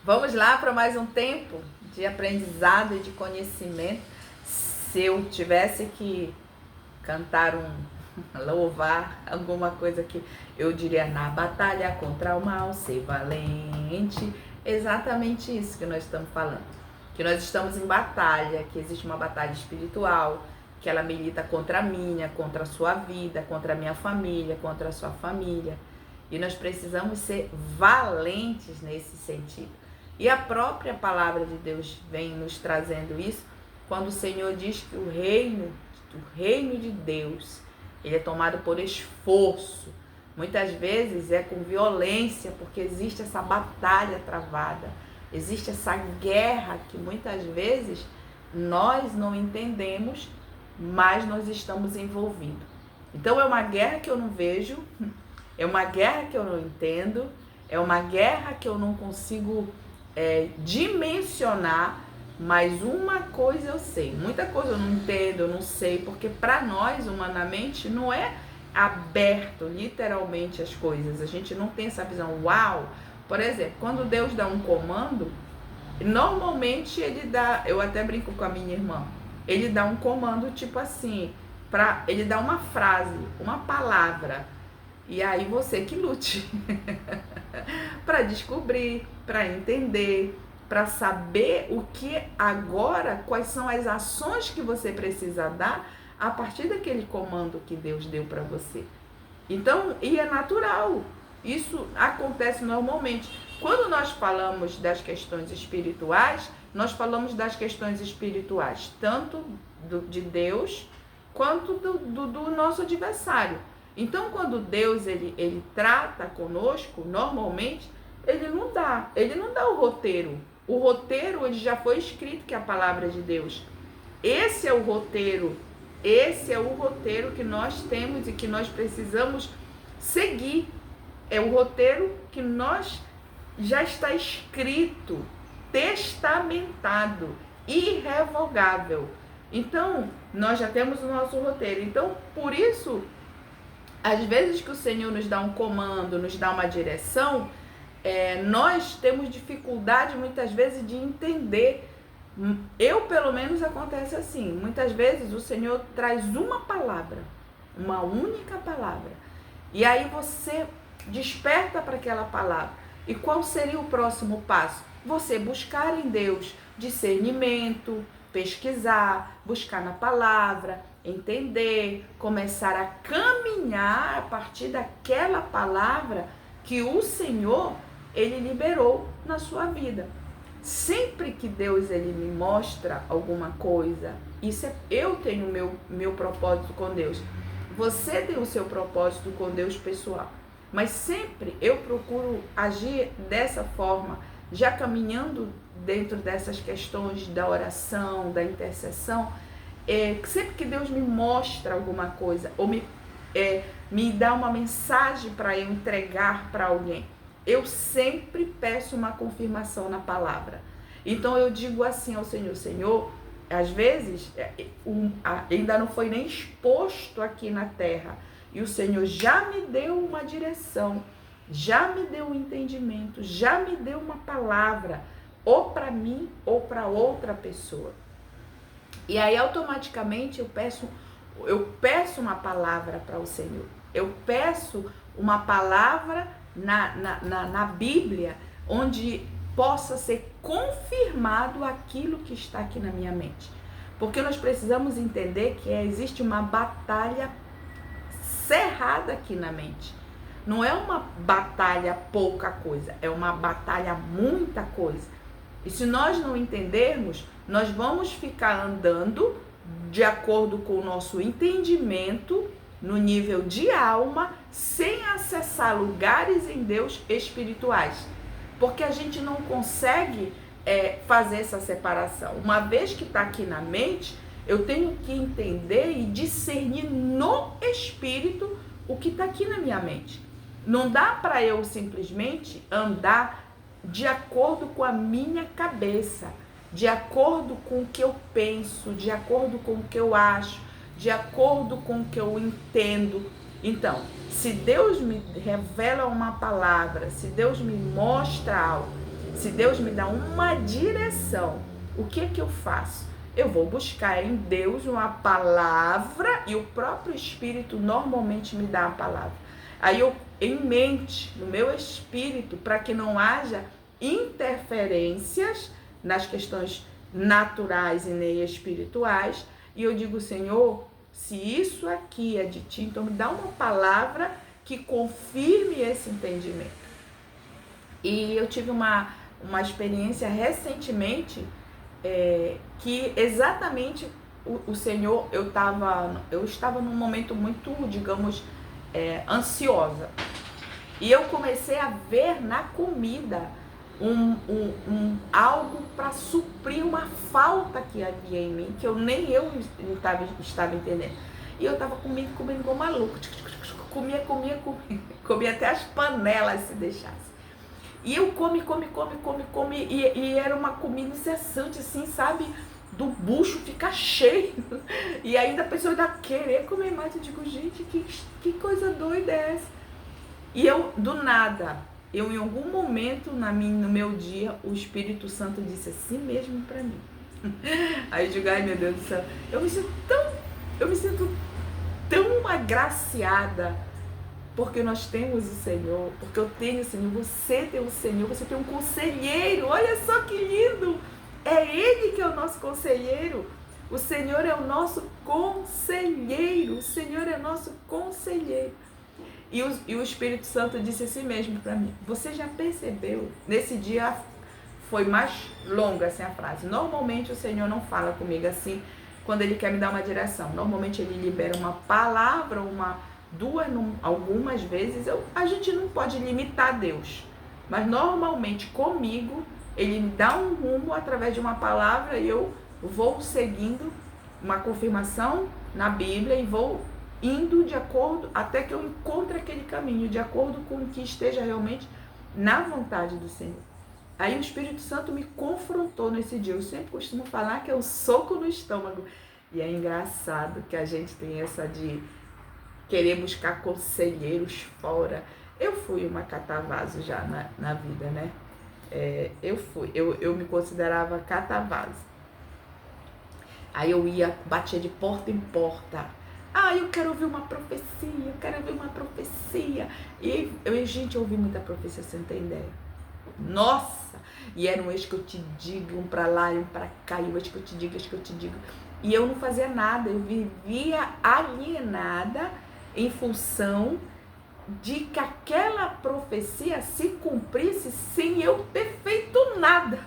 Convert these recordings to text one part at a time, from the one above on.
Vamos lá para mais um tempo de aprendizado e de conhecimento. Se eu tivesse que cantar louvar alguma coisa que eu diria: na batalha contra o mal, ser valente. Exatamente isso que nós estamos falando. Que nós estamos em batalha, que existe uma batalha espiritual, que ela milita contra a minha, contra a sua vida, contra a minha família, contra a sua família. E nós precisamos ser valentes nesse sentido. E a própria palavra de Deus vem nos trazendo isso, quando o Senhor diz que o reino de Deus, ele é tomado por esforço. Muitas vezes é com violência, porque existe essa batalha travada, existe essa guerra que muitas vezes nós não entendemos, mas nós estamos envolvidos. Então é uma guerra que eu não vejo, é uma guerra que eu não entendo, é uma guerra que eu não consigo dimensionar, mas uma coisa eu sei, muita coisa eu não entendo, eu não sei, porque para nós, humanamente, não é aberto literalmente as coisas, a gente não tem essa visão, uau! Por exemplo, quando Deus dá um comando, normalmente ele dá, eu até brinco com a minha irmã, ele dá um comando tipo assim, ele dá uma frase, uma palavra, e aí você que lute para descobrir, para entender, para saber o que agora, quais são as ações que você precisa dar a partir daquele comando que Deus deu para você. Então, e é natural, isso acontece normalmente. Quando nós falamos das questões espirituais, nós falamos das questões espirituais, tanto de Deus quanto do nosso adversário. Então, quando Deus ele trata conosco, normalmente, ele não dá o roteiro. O roteiro ele já foi escrito, que é a palavra de Deus. Esse é o roteiro que nós temos e que nós precisamos seguir. É o roteiro que nós já está escrito, testamentado, irrevogável. Então, nós já temos o nosso roteiro. Então, por isso, às vezes que o Senhor nos dá um comando, nos dá uma direção, nós temos dificuldade muitas vezes de entender. Eu, pelo menos, acontece assim. Muitas vezes o Senhor traz uma palavra, uma única palavra, e aí você desperta para aquela palavra. E qual seria o próximo passo? Você buscar em Deus discernimento, pesquisar, buscar na palavra, entender, começar a caminhar a partir daquela palavra que o Senhor ele liberou na sua vida. Sempre que Deus ele me mostra alguma coisa, eu tenho meu propósito com Deus. Você tem o seu propósito com Deus pessoal. Mas sempre eu procuro agir dessa forma, já caminhando dentro dessas questões da oração, da intercessão. Sempre que Deus me mostra alguma coisa, ou me dá uma mensagem para eu entregar para alguém, eu sempre peço uma confirmação na palavra. Então eu digo assim ao Senhor: Senhor, às vezes ainda não foi nem exposto aqui na terra, e o Senhor já me deu uma direção, já me deu um entendimento, já me deu uma palavra, ou para mim ou para outra pessoa. E aí automaticamente eu peço uma palavra para o Senhor. Eu peço uma palavra na Bíblia, onde possa ser confirmado aquilo que está aqui na minha mente. Porque nós precisamos entender que existe uma batalha cerrada aqui na mente. Não é uma batalha pouca coisa, é uma batalha muita coisa. E se nós não entendermos, nós vamos ficar andando de acordo com o nosso entendimento, no nível de alma, sem acessar lugares em Deus espirituais. Porque a gente não consegue fazer essa separação. Uma vez que está aqui na mente, eu tenho que entender e discernir no espírito o que está aqui na minha mente. Não dá para eu simplesmente andar de acordo com a minha cabeça, de acordo com o que eu penso, de acordo com o que eu acho, de acordo com o que eu entendo. Então, se Deus me revela uma palavra, se Deus me mostra algo, Se Deus me dá uma direção, o que é que eu faço? Eu vou buscar em Deus uma palavra e o próprio Espírito normalmente me dá a palavra. Aí eu, em mente, no meu espírito, para que não haja interferências nas questões naturais e nem espirituais, e eu digo, Senhor, se isso aqui é de Ti, então me dá uma palavra que confirme esse entendimento. E eu tive uma experiência recentemente, que exatamente o Senhor, eu estava num momento muito, digamos, ansiosa. E eu comecei a ver na comida algo para suprir uma falta que havia em mim, que nem eu estava entendendo. E eu estava comendo igual maluco. Comia até as panelas se deixasse. E eu come, e era uma comida incessante, assim, sabe? Do bucho ficar cheio. E ainda a pessoa ainda querer comer mais. Eu digo, gente, que coisa doida é essa? E eu, do nada, em algum momento no meu dia, o Espírito Santo disse assim mesmo pra mim. Aí eu digo, ai meu Deus do céu, eu me sinto tão agraciada, porque nós temos o Senhor, porque eu tenho o Senhor, você tem o Senhor, você tem um conselheiro, olha só que lindo, é Ele que é o nosso conselheiro, o Senhor é o nosso conselheiro, o Senhor é nosso conselheiro. E o Espírito Santo disse assim mesmo para mim, você já percebeu? Nesse dia foi mais longa assim a frase, normalmente o Senhor não fala comigo assim, quando Ele quer me dar uma direção, normalmente Ele libera uma palavra, algumas vezes, a gente não pode limitar Deus, mas normalmente comigo, Ele me dá um rumo através de uma palavra e eu vou seguindo uma confirmação na Bíblia e vou indo de acordo, até que eu encontre aquele caminho, de acordo com o que esteja realmente na vontade do Senhor. Aí o Espírito Santo me confrontou nesse dia. Eu sempre costumo falar que é um soco no estômago. E é engraçado que a gente tem essa de querer buscar conselheiros fora. Eu fui uma catavaso já na vida, né? Eu me considerava catavaso. Aí eu batia de porta em porta. Eu quero ouvir uma profecia, E gente, eu ouvi muita profecia, você não tem ideia. Nossa! E era um ex que eu te digo, um pra lá e um pra cá, e um ex que eu te digo. E eu não fazia nada, eu vivia alienada em função de que aquela profecia se cumprisse sem eu ter feito nada.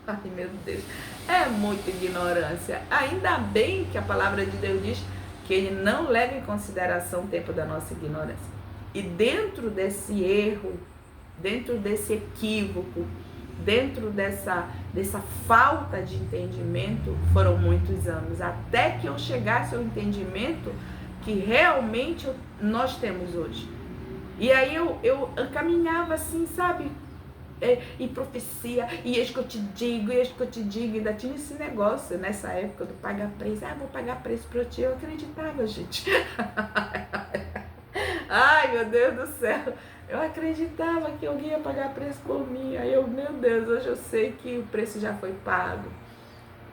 Ai, meu Deus, é muita ignorância. Ainda bem que a palavra de Deus diz que Ele não leva em consideração o tempo da nossa ignorância. E dentro desse erro, dentro desse equívoco, dentro dessa falta de entendimento, foram muitos anos, até que eu chegasse ao entendimento que realmente nós temos hoje. E aí eu caminhava assim, sabe? E profecia, e eis que eu te digo, ainda tinha esse negócio nessa época do pagar preço. Vou pagar preço pra ti. Eu acreditava, gente. Ai, meu Deus do céu. Eu acreditava que alguém ia pagar preço por mim. Aí meu Deus, hoje eu sei que o preço já foi pago.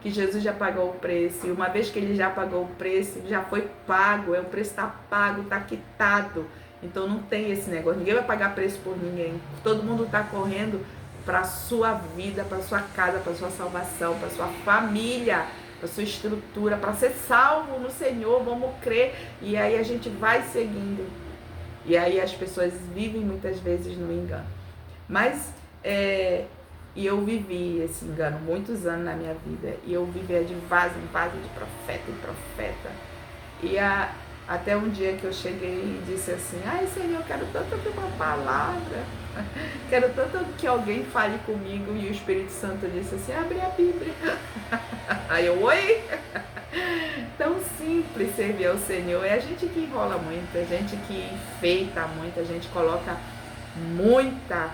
Que Jesus já pagou o preço. E uma vez que Ele já pagou o preço, já foi pago. O preço está pago, está quitado. Então não tem esse negócio, ninguém vai pagar preço por ninguém. Todo mundo está correndo para a sua vida, para a sua casa, para a sua salvação, para a sua família, para a sua estrutura, para ser salvo no Senhor, vamos crer. E aí a gente vai seguindo. E aí as pessoas vivem muitas vezes no engano. Mas, e eu vivi esse engano muitos anos na minha vida. E eu vivia de vaso em vaso, de profeta em profeta. E até um dia que eu cheguei e disse assim, Senhor, eu quero tanto ouvir uma palavra, quero tanto que alguém fale comigo. E o Espírito Santo disse assim, abre a Bíblia. Aí eu, oi? Tão simples servir ao Senhor. É a gente que enrola muito, a gente que enfeita muito, a gente coloca muita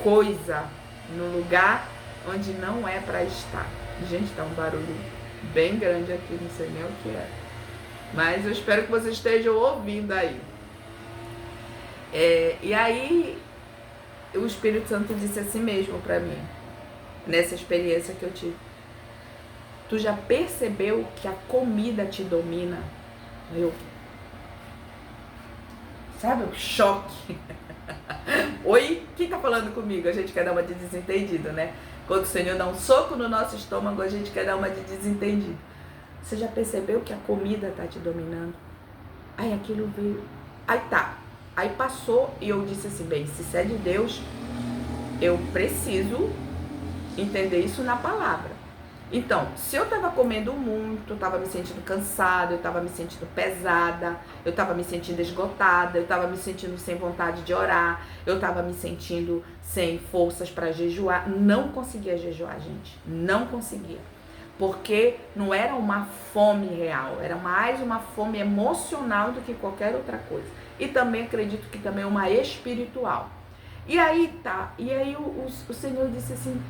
coisa no lugar onde não é para estar. Gente, tá um barulho bem grande aqui, não sei nem o que é. Mas eu espero que vocês estejam ouvindo aí. E aí, o Espírito Santo disse assim mesmo para mim, nessa experiência que eu tive. Tu já percebeu que a comida te domina? Eu, sabe, o choque. Oi, quem tá falando comigo? A gente quer dar uma de desentendido, né? Quando o Senhor dá um soco no nosso estômago, a gente quer dar uma de desentendido. Você já percebeu que a comida tá te dominando? Aí aquilo veio. Aí tá. Aí passou e eu disse assim, bem, se isso é de Deus, eu preciso entender isso na palavra. Então, se eu estava comendo muito, eu estava me sentindo cansada, eu estava me sentindo pesada, eu estava me sentindo esgotada, eu estava me sentindo sem vontade de orar, eu estava me sentindo sem forças para jejuar, não conseguia jejuar, gente, não conseguia. Porque não era uma fome real, era mais uma fome emocional do que qualquer outra coisa. E também acredito que também uma espiritual. E aí tá, e aí o Senhor disse assim,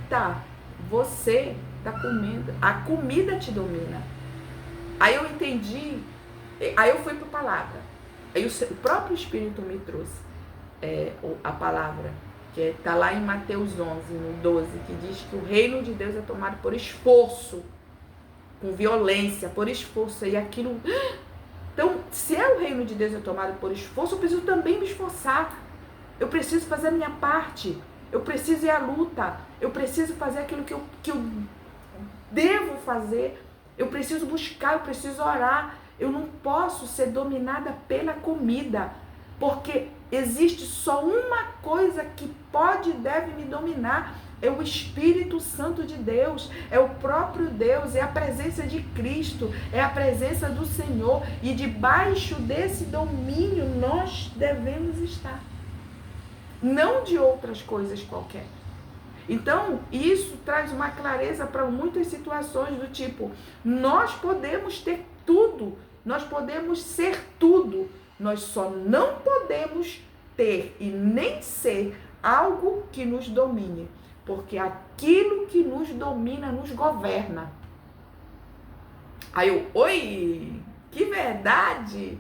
tá, você tá comendo, a comida te domina. Aí eu entendi, aí eu fui para a palavra. Aí o próprio Espírito me trouxe a palavra, que está lá em Mateus 11, no 12, que diz que o reino de Deus é tomado por esforço, com violência, por esforço. E aquilo... Então, se o reino de Deus é tomado por esforço, eu preciso também me esforçar. Eu preciso fazer a minha parte. Eu preciso ir à luta. Eu preciso fazer aquilo que eu devo fazer. Eu preciso buscar, eu preciso orar. Eu não posso ser dominada pela comida, porque existe só uma coisa que pode e deve me dominar. É o Espírito Santo de Deus, é o próprio Deus, é a presença de Cristo, é a presença do Senhor. E debaixo desse domínio nós devemos estar. Não de outras coisas qualquer. Então, isso traz uma clareza para muitas situações do tipo, nós podemos ter tudo, nós podemos ser tudo, nós só não podemos ter e nem ser algo que nos domine, porque aquilo que nos domina nos governa. Aí eu, oi, que verdade!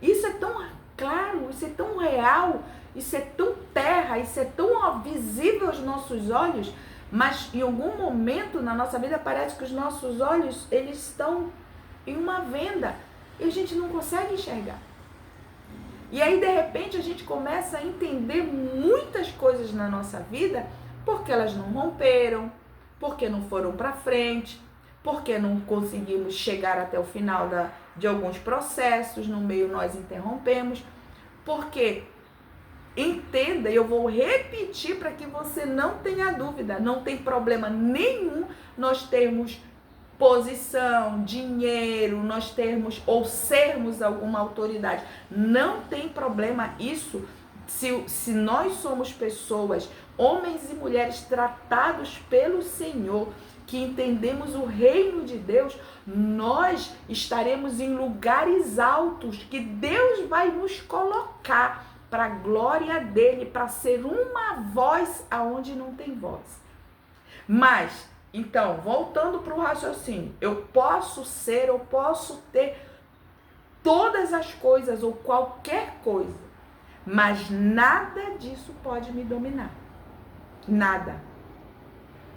Isso é tão claro, isso é tão real, isso é tão terra, isso é tão visível aos nossos olhos, mas em algum momento na nossa vida parece que os nossos olhos, eles estão em uma venda e a gente não consegue enxergar. E aí, de repente, a gente começa a entender muitas coisas na nossa vida porque elas não romperam, porque não foram para frente, porque não conseguimos chegar até o final de alguns processos, no meio nós interrompemos, porque... Entenda, eu vou repetir para que você não tenha dúvida, não tem problema nenhum nós termos posição, dinheiro, nós termos ou sermos alguma autoridade. Não tem problema isso se nós somos pessoas, homens e mulheres tratados pelo Senhor, que entendemos o reino de Deus, nós estaremos em lugares altos que Deus vai nos colocar para a glória dele, para ser uma voz aonde não tem voz. Mas, então, voltando para o raciocínio, eu posso ter todas as coisas ou qualquer coisa, mas nada disso pode me dominar. Nada.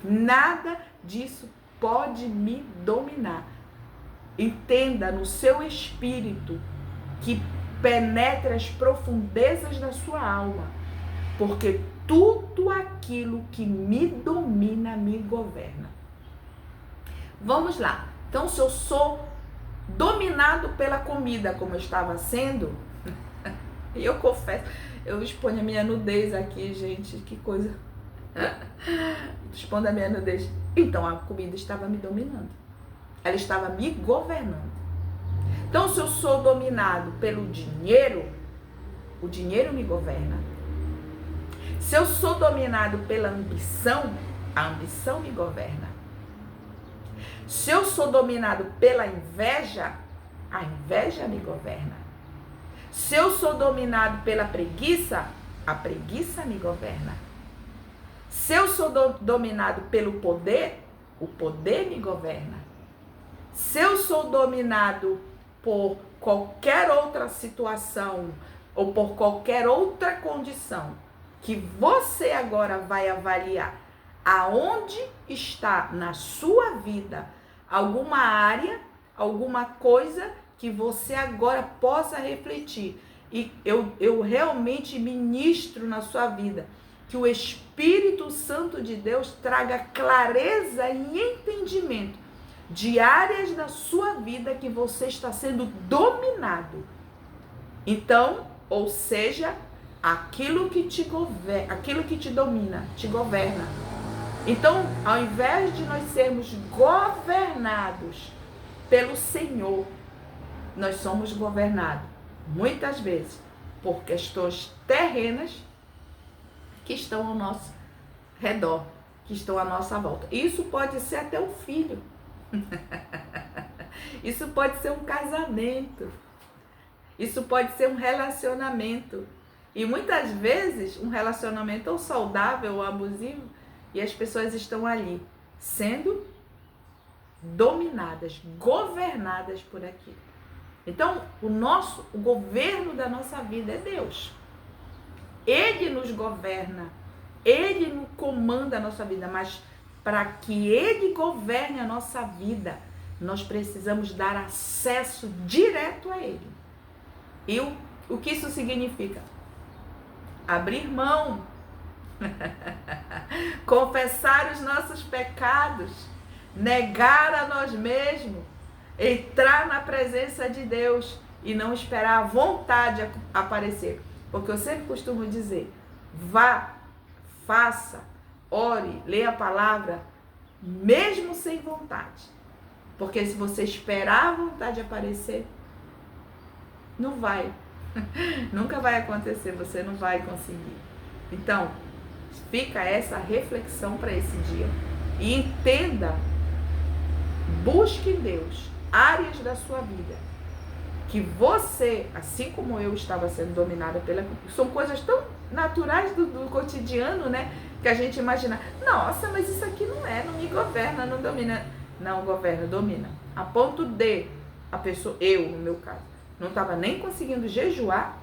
Nada disso pode me dominar. Entenda no seu espírito que penetre as profundezas da sua alma, porque tudo aquilo que me domina me governa. Vamos lá. Então, se eu sou dominado pela comida, como eu estava sendo, e eu confesso, eu exponho a minha nudez aqui, gente, que coisa. Expondo a minha nudez. Então, a comida estava me dominando. Ela estava me governando. Então, se eu sou dominado pelo dinheiro, o dinheiro me governa. Se eu sou dominado pela ambição, a ambição me governa. Se eu sou dominado pela inveja, a inveja me governa. Se eu sou dominado pela preguiça, a preguiça me governa. Se eu sou dominado pelo poder, o poder me governa. Se eu sou dominado por qualquer outra situação ou por qualquer outra condição que você agora vai avaliar aonde está na sua vida alguma área, alguma coisa que você agora possa refletir. E eu realmente ministro na sua vida que o Espírito Santo de Deus traga clareza e entendimento de áreas da sua vida que você está sendo dominado. Então, ou seja, aquilo que te domina, te governa. Então, ao invés de nós sermos governados pelo Senhor, nós somos governados, muitas vezes, por questões terrenas que estão ao nosso redor, que estão à nossa volta. Isso pode ser até um filho. Isso pode ser um casamento. Isso pode ser um relacionamento. E muitas vezes, um relacionamento ou saudável ou abusivo, e as pessoas estão ali, sendo dominadas, governadas por aquilo. Então, o governo da nossa vida é Deus. Ele nos governa, Ele nos comanda a nossa vida, mas para que Ele governe a nossa vida, nós precisamos dar acesso direto a Ele. E o que isso significa? Abrir mão, confessar os nossos pecados, negar a nós mesmos, entrar na presença de Deus e não esperar a vontade aparecer. Porque eu sempre costumo dizer, vá, faça, ore, leia a palavra, mesmo sem vontade. Porque se você esperar a vontade aparecer, não vai. Nunca vai acontecer, você não vai conseguir. Então, fica essa reflexão para esse dia. E entenda, busque em Deus áreas da sua vida que você, assim como eu estava sendo dominada pela... São coisas tão naturais do cotidiano, né? Que a gente imagina, nossa, mas isso aqui não me governa, não domina. Não governa, domina. A ponto de a pessoa, eu no meu caso, não estava nem conseguindo jejuar,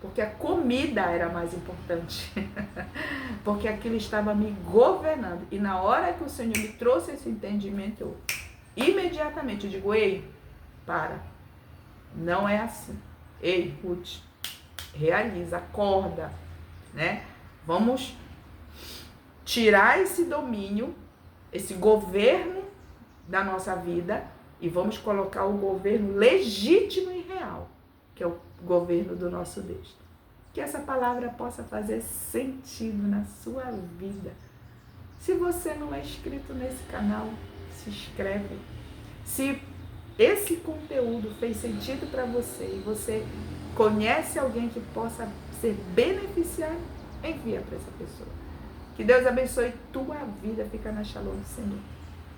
porque a comida era mais importante. Porque aquilo estava me governando. E na hora que o Senhor me trouxe esse entendimento, eu imediatamente digo, ei, para. Não é assim. Ei, Ruth, realiza, acorda, né? Vamos tirar esse domínio, esse governo da nossa vida e vamos colocar o governo legítimo e real, que é o governo do nosso Deus. Que essa palavra possa fazer sentido na sua vida. Se você não é inscrito nesse canal, se inscreve. Se esse conteúdo fez sentido para você e você conhece alguém que possa ser beneficiado, envia para essa pessoa. Que Deus abençoe tua vida. Fica na Shalom do Senhor.